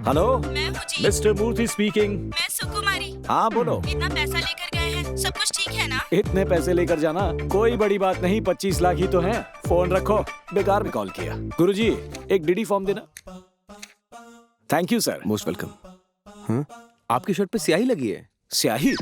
Hello, मैं हूँ जी। Mister मूर्ति speaking. मैं सुकुमारी। हाँ बोलो। इतना पैसा लेकर गए हैं, सब कुछ ठीक है ना? इतने पैसे लेकर जाना कोई बड़ी बात नहीं, 25 लाख ही तो हैं। फोन रखो, बेकार में कॉल किया। गुरुजी, एक डीडी फॉर्म देना। Thank you sir. Most welcome. आपकी शर्ट पे स्याही लगी है। स्याही?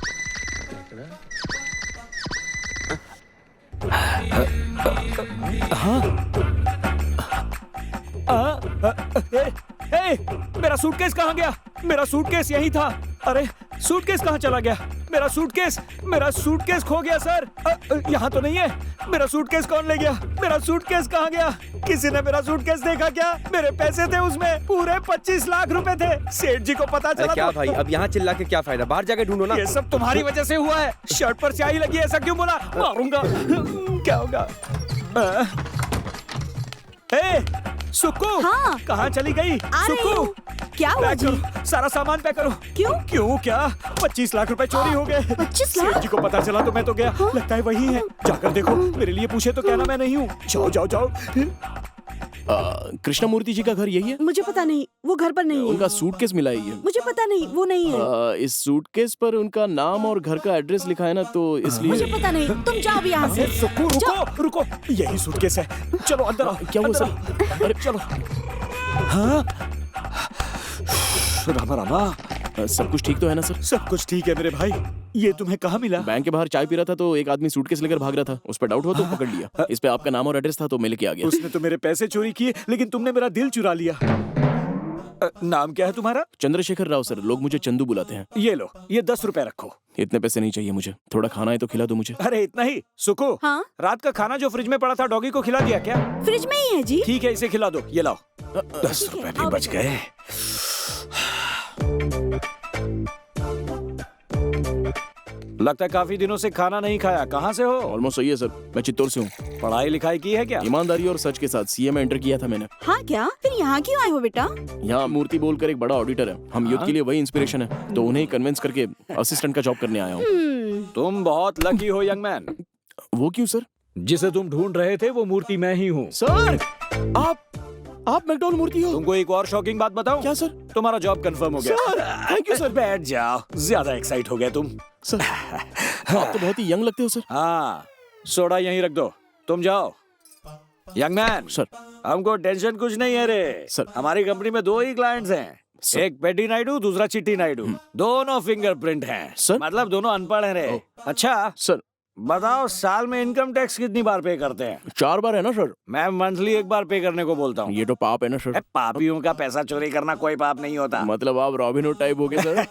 मेरा सूटकेस कहाँ गया? मेरा सूटकेस यही था। अरे सूटकेस कहाँ चला गया? मेरा सूटकेस खो गया सर। यहाँ तो नहीं है। मेरा सूटकेस कौन ले गया? मेरा सूटकेस कहाँ गया? किसी ने मेरा सूटकेस देखा क्या? मेरे पैसे थे उसमें, पूरे 25 लाख रुपए थे। सेठ जी को पता चला। क्या भाई, अब यहाँ चिल्ला के क्या फायदा? बाहर जाके ढूंढो ना। ये सब तुम्हारी वजह से हुआ है। शर्ट पर स्याही लगी, ऐसा क्यों बोला? मारूंगा। क्या होगा? सुक्कू, हाँ। कहाँ चली गई? सुक्कू, क्या हुआ पैक जी? करो, सारा सामान पैक करो। क्यों? क्या? 25 लाख रुपए चोरी हो गए। 25 लाख? सेठ जी को पता चला तो मैं तो गया। लगता है वही है। जाकर देखो, मेरे लिए पूछे तो कहना मैं नहीं हूँ। जाओ। कृष्णमूर्ति जी का घर यही है? मुझे पता नहीं, वो घर पर नहीं है। उनका सूटकेस मिला ही है। मुझे पता नहीं, वो नहीं है। इस सूटकेस पर उनका नाम और घर का एड्रेस लिखा है ना, तो इसलिए। मुझे पता नहीं, तुम जाओ भी यहाँ से। सुक्कू, रुको, यही सूटकेस है। चलो अंदर आओ। क्या हुआ सर? अरे चलो। हाँ, रामा, सब कुछ ठीक तो है ना सर? सब कुछ ठीक है मेरे भाई। ये तुम्हें कहाँ मिला? बैंक के बाहर चाय पी रहा था तो एक आदमी सूटकेस लेकर भाग रहा था। उस पर डाउट हुआ तो पकड़ लिया। इस पे आपका नाम और एड्रेस था तो मैं लेके आ गया। उसने तो मेरे पैसे चोरी किए, लेकिन तुमने मेरा दिल चुरा लिया। नाम क्या है तुम्हारा? चंद्रशेखर राव सर, लोग मुझे चंदू बुलाते हैं। ये लो, ये 10 रुपए रखो। इतने पैसे नहीं चाहिए मुझे, थोड़ा खाना है तो खिला दो मुझे। अरे इतना ही? सुको, हाँ? रात का खाना जो फ्रिज में पड़ा था, डॉगी को खिला दिया क्या? फ्रिज में ही है जी। ठीक है, इसे खिला दो। ये लाओ। 10 रुपए भी बच गए। लगता है काफी दिनों से खाना नहीं खाया। कहाँ से हो? ऑलमोस्ट सही है सर, मैं चित्तौड़ से हूँ। पढ़ाई लिखाई की है क्या? ईमानदारी और सच के साथ सीए में एंटर किया था मैंने। हाँ क्या? फिर यहाँ क्यों आए हो बेटा? यहाँ मूर्ति बोलकर एक बड़ा ऑडिटर है, हम यूथ के लिए वही इंस्पिरेशन है, तो उन्हें कन्विंस करके असिस्टेंट का जॉब करने आया हूँ। तुम बहुत लकी हो यंग मैन। वो क्यों सर? जिसे तुम ढूंढ रहे थे वो मूर्ति मैं ही हूँ। सर आप मैकडॉल मूर्ति हो? तुमको एक और शॉकिंग बात बताऊं? क्या सर? तुम्हारा जॉब कंफर्म हो गया। Sir thank you sir. बैठ जाओ, ज्यादा एक्साइट हो गए तुम। सर आप तो बहुत ही यंग लगते हो सर। हाँ, सोडा यहीं रख दो, तुम जाओ। यंग मैन सर, हमको टेंशन कुछ नहीं है रे सर। हमारी कंपनी में 2 ही क्लाइंट्स हैं, सर। एक पेडी नायडू, दूसरा चिट्टी नायडू। दोनों फिंगरप्रिंट हैं। सर। मतलब दोनों अनपढ़ हैं रे। अच्छा सर बताओ, साल में इनकम टैक्स कितनी बार पे करते हैं? 4 बार है ना सर? मैं मंथली 1 बार पे करने को बोलता हूँ। ये तो पाप है ना सर? पापियों का पैसा चोरी करना कोई पाप नहीं होता। मतलब आप रॉबिन हुड टाइप हो गए सर?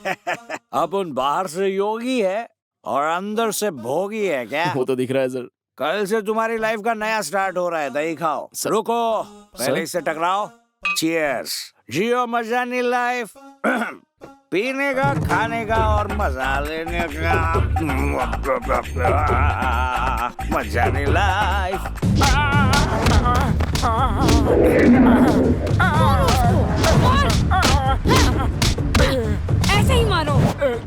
अपन बाहर से योगी है और अंदर से भोगी है क्या? वो तो दिख रहा है सर। कल से तुम्हारी लाइफ का नया स्टार्ट हो रहा है, दही खाओ। रुको, पहले इससे टकराओ। चीयर्स। जियो मजा नहीं लाइफ। पीने का, खाने का और मजा लेने का। मजा नहीं लाइफ। ऐसे ही मारो।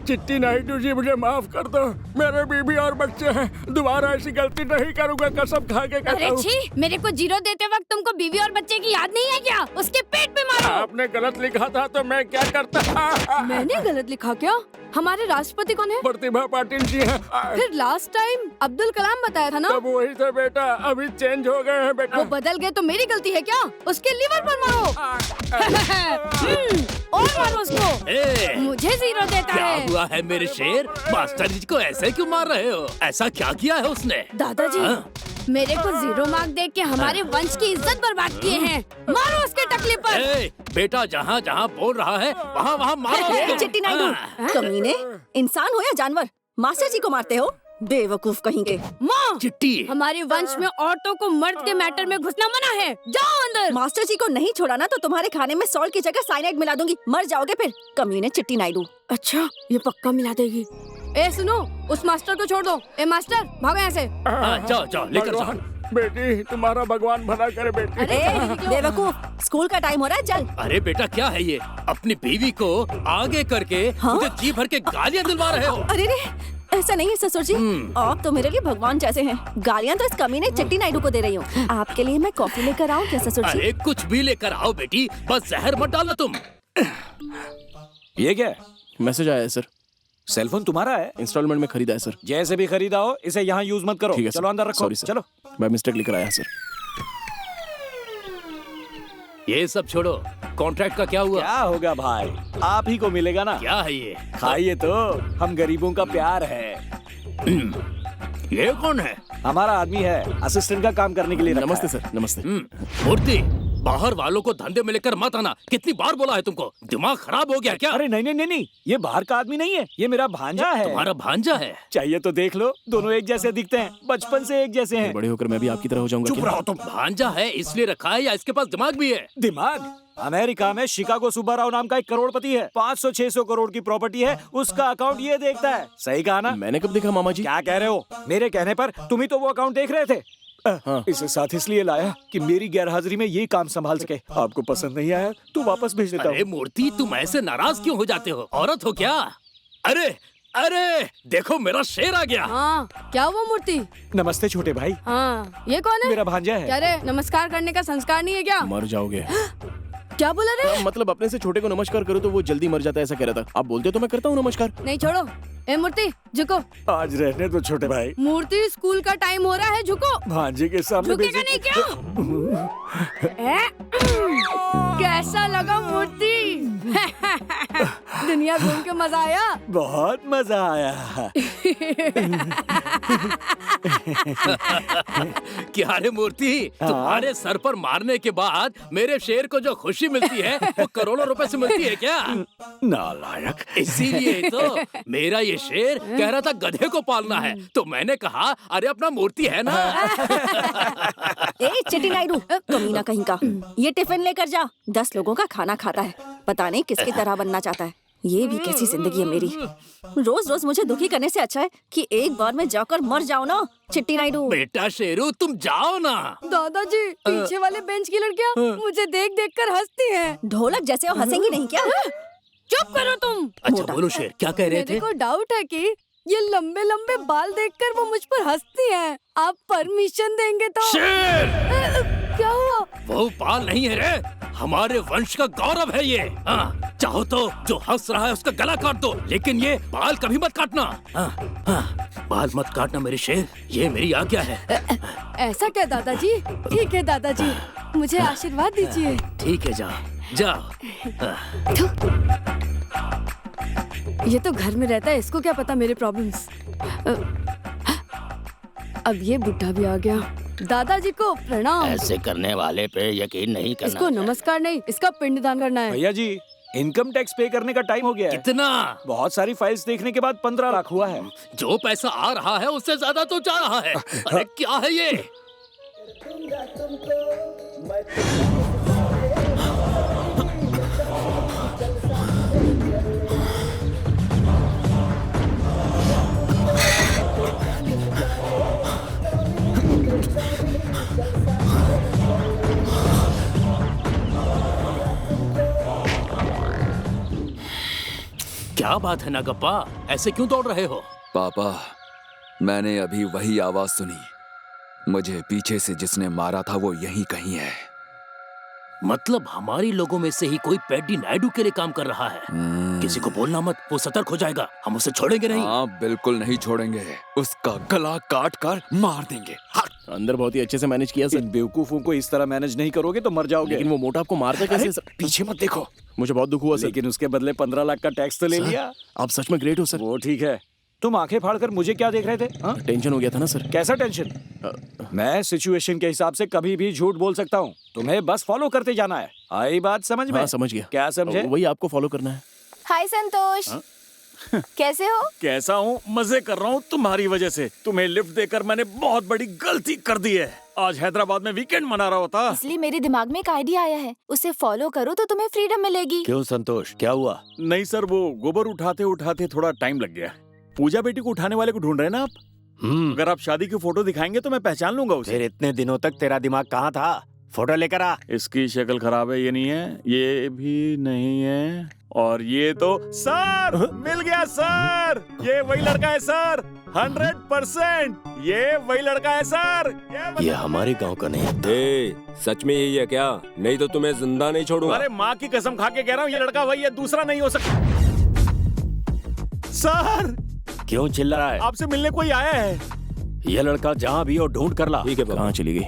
चिट्टी नायडू जी मुझे माफ कर दो, मेरे बीबी और बच्चे हैं, दोबारा ऐसी गलती नहीं करूंगा, कसम खा के कहता अरे हूँ। छी, मेरे को 0 देते वक्त तुमको बीवी और बच्चे की याद नहीं है क्या? उसके पेट पे मारो। आपने गलत लिखा था तो मैं क्या करता? मैंने गलत लिखा क्या? हमारे राष्ट्रपति कौन है? प्रतिभा पाटिल जी हैं। फिर लास्ट टाइम अब्दुल कलाम बताया था ना? तब वही थे बेटा, अभी चेंज हो गए हैं बेटा। वो बदल गए तो मेरी गलती है क्या? उसके लीवर पर मारो। और मारो उसको। मुझे 0 देता क्या है। हुआ है मेरे शेर? मास्टर जी को ऐसे क्यों मार रहे हो? ऐसा क्या किया है उसने? दादाजी, मेरे को 0 मार्क देख के हमारे वंश की इज्जत बर्बाद किए हैं। मारो उसके टकले पर। बेटा जहाँ जहाँ बोल रहा है वहाँ वहाँ मारो। चिट्टी नायडू, कमीने, इंसान हो या जानवर, मास्टर जी को मारते हो? बेवकूफ कहीं के। माँ, चिट्टी, हमारे वंश में औरतों को मर्द के मैटर में घुसना मना है। जाओ अंदर। मास्टर जी को नहीं छोड़ा ना तो तुम्हारे खाने में सॉल्ट की जगह साइनाइड मिला दूंगी, मर जाओगे फिर। कमीने चिट्टी नायडू। अच्छा, ये पक्का मिला देगी। ए सुनो, उस मास्टर को छोड़ दो। ए मास्टर, भागो यहाँ से। जाओ जाओ लेकर जाओ। बेटी तुम्हारा भगवान भला करे बेटी। अरे बेवकूफ, स्कूल का टाइम हो रहा है, चल। अरे बेटा क्या है ये? अपनी बीवी को आगे करके मुझे जी भर के गालियाँ दिलवा रहे हो। अरे रे, ऐसा नहीं है ससुर जी, आप तो मेरे लिए भगवान जैसे हैं। गालियाँ तो इस कमीने चिट्टी नायडू को दे रही हूँ। आपके लिए मैं कॉफी लेकर आऊँ क्या ससुर जी? अरे कुछ भी लेकर आओ बेटी, बस जहर मत डालो तुम। ये क्या है? मैसेज आया है सर, सेलफोन तुम्हारा है? इंस्टॉलमेंट में खरीदा है सर। जैसे भी खरीदा हो, इसे यहाँ यूज मत करो। ठीक है सर। चलो अंदर रखो। Sorry sir. चलो। बाय मिस्टेक लेकर आया सर। ये सब छोड़ो, कॉन्ट्रैक्ट का क्या हुआ? क्या होगा भाई, आप ही को मिलेगा ना। क्या है ये? खाइए तो, हम गरीबों का प्यार है। ये कौन है? हमारा आदमी है, असिस्टेंट का काम करने के लिए रखा नमस्ते है। सर, नमस्ते। मूर्ति, बाहर वालों को धंधे में लेकर मत आना। कितनी बार बोला है तुमको? दिमाग खराब हो गया क्या? अरे नहीं नहीं नहीं नहीं, ये बाहर का आदमी नहीं है, ये मेरा भांजा है। तुम्हारा भांजा है? चाहिए तो देख लो, दोनों एक जैसे दिखते हैं, बचपन से एक जैसे हैं। बड़े होकर मैं भी आपकी तरह हो जाऊंगा चुप क्या? रहो तुम। भांजा है इसलिए रखा है या इसके पास दिमाग भी है? दिमाग? अमेरिका में शिकागो सुब्बाराव नाम का एक करोड़पति है, 500-600 करोड़ की प्रॉपर्टी है, उसका अकाउंट ये देखता है। सही कहा ना? मैंने कब देखा मामा जी? क्या कह रहे हो? मेरे कहने पर तुम ही तो वो अकाउंट देख रहे थे। हाँ। इसे साथ इसलिए लाया कि मेरी गैरहाजिरी में ये काम संभाल सके। आपको पसंद नहीं आया तो वापस भेज देता अरे हूँ। मूर्ति, तुम ऐसे नाराज क्यों हो जाते हो? औरत हो क्या? अरे अरे देखो, मेरा शेर आ गया। हाँ, क्या हुआ मूर्ति? नमस्ते छोटे भाई। हाँ, ये कौन है? मेरा भांजा है। क्या रे, नमस्कार करने का संस्कार नहीं है क्या? मर जाओगे। क्या बोला रे? मतलब अपने से छोटे को नमस्कार करो तो वो जल्दी मर जाता है, ऐसा कह रहा था। आप बोलते हो तो मैं करता हूँ नमस्कार। नहीं छोड़ो। ए मूर्ति, झुको। आज रहने दो छोटे भाई। मूर्ति, स्कूल का टाइम हो रहा है, झुको। भांजे के सामने झुकेगा नहीं क्या? कैसा लगा मूर्ति? दुनिया घूम के मजा आया? बहुत मजा आया। क्या रे मूर्ति, तुम्हारे सर पर मारने के बाद मेरे शेर को जो खुशी मिलती है वो करोड़ों रुपए से मिलती है क्या? नालायक। इसीलिए तो मेरा ये शेर कह रहा था गधे को पालना है, तो मैंने कहा अरे अपना मूर्ति है ना। ए चिट्टी नायडू, कमीना कहीं का, ये टिफिन लेकर जा। 10 लोगों का खाना खाता है, पता नहीं किसकी तरह बनना चाहता है। ये भी कैसी जिंदगी है मेरी। रोज रोज मुझे दुखी करने से अच्छा है कि एक बार मैं जाकर मर जाऊं ना। चिट्टी नायडू। बेटा शेरू, तुम जाओ ना। दादाजी, पीछे वाले बेंच की लड़कियां मुझे देख देख कर हंसती हैं। ढोलक जैसे हो, हंसेंगी नहीं क्या? चुप करो तुम। अच्छा बोलो शेर, क्या कह रहे मेरे थे? को डाउट है कि ये लंबे लंबे बाल देखकर वो मुझ पर हंसती हैं। आप परमिशन देंगे तो? शेर, क्या हुआ? वो बाल नहीं है रे, हमारे वंश का गौरव है ये। हाँ, चाहो तो जो हंस रहा है उसका गला काट दो, लेकिन ये बाल कभी मत काटना। हाँ, बाल मत काटना मेरे शेर, ये मेरी आज्ञा है। ऐसा क्या दादाजी? ठीक है दादाजी, मुझे आशीर्वाद दीजिए। ठीक है, जाओ जाओ। ये तो घर में रहता है, इसको क्या पता मेरे प्रॉब्लम्स। अब ये बुढ़ा भी आ गया। दादाजी को प्रणाम। ऐसे करने वाले पे यकीन नहीं करना। इसको नमस्कार नहीं, इसका पिंडदान करना है। भैया जी, इनकम टैक्स पे करने का टाइम हो गया है। कितना? बहुत सारी फाइल्स देखने के बाद 15 लाख हुआ है। जो पैसा आ रहा है उससे ज्यादा तो जा रहा है। अरे क्या है ये? क्या बात है नागप्पा, ऐसे क्यों दौड़ रहे हो? पापा, मैंने अभी वही आवाज सुनी। मुझे पीछे से जिसने मारा था वो यहीं कहीं है। मतलब हमारी लोगों में से ही कोई पेड्डी नायडू के लिए काम कर रहा है। किसी को बोलना मत, वो सतर्क हो जाएगा, हम उसे छोड़ेंगे नहीं। हाँ, बिल्कुल नहीं छोड़ेंगे, उसका गला काट कर मार देंगे। अंदर बहुत ही अच्छे से मैनेज किया सर। इन बेवकूफों को इस तरह मैनेज नहीं करोगे तो मर जाओगे। लेकिन वो मोटा आपको मारता कैसे सर? पीछे मत देखो। मुझे बहुत दुख हुआ सर। लेकिन उसके बदले 15 लाख का टैक्स तो ले लिया। आप सच में ग्रेट हो सर। वो ठीक है, तुम आंखें फाड़कर मुझे क्या देख रहे थे? हाँ? टेंशन हो गया था ना सर। कैसा टेंशन? मैं सिचुएशन के हिसाब से कभी भी झूठ बोल सकता हूँ, तुम्हें बस फॉलो करते जाना है। आई बात समझ में? हाँ, समझ गया। क्या समझे? वही आपको फॉलो करना है। हाय संतोष। कैसे हो? कैसा हूँ? मजे कर रहा हूँ तुम्हारी वजह से। तुम्हें लिफ्ट देकर मैंने बहुत बड़ी गलती कर दी है। आज हैदराबाद में वीकेंड मना रहा होता। इसलिए मेरे दिमाग में एक आइडिया आया है, उसे फॉलो करो तो तुम्हें फ्रीडम मिलेगी। क्यों संतोष, क्या हुआ? नहीं सर, वो गोबर उठाते उठाते थोड़ा टाइम लग गया। पूजा बेटी को उठाने वाले को ढूंढ रहे हैं ना आप? अगर आप शादी की फोटो दिखाएंगे तो मैं पहचान लूंगा उसे। फिर इतने दिनों तक तेरा दिमाग कहाँ था? फोटो लेकर आ। इसकी शक्ल खराब है, ये नहीं है, ये भी नहीं है, और ये तो सर मिल गया सर, ये वही लड़का है सर, 100%, ये वही लड़का है सर। ये हमारे गांव का नहीं। ए, सच में यही है क्या? नहीं तो तुम्हें जिंदा नहीं छोड़ूंगा। अरे माँ की कसम खा के कह रहा हूँ, ये लड़का वही है, दूसरा नहीं हो सकता। सर क्यों चिल्ला रहा है? आपसे मिलने कोई आया है। ये लड़का जहाँ भी हो ढूंढ कर ला। ठीक है बाबा। कहाँ चली गई?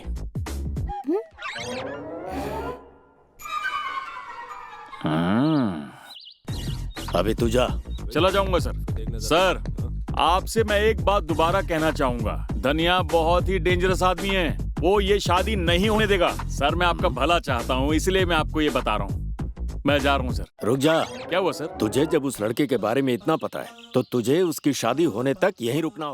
अभी तू जा। चला जाऊंगा सर। सर आपसे मैं एक बात दोबारा कहना चाहूंगा, धनिया बहुत ही डेंजरस आदमी है, वो ये शादी नहीं होने देगा। सर मैं आपका भला चाहता हूँ, इसलिए मैं आपको ये बता रहा हूँ। मैं जा रहा हूँ सर। रुक जा। क्या हुआ सर? तुझे जब उस लड़के के बारे में इतना पता है तो तुझे उसकी शादी होने तक यहीं रुकना होगा।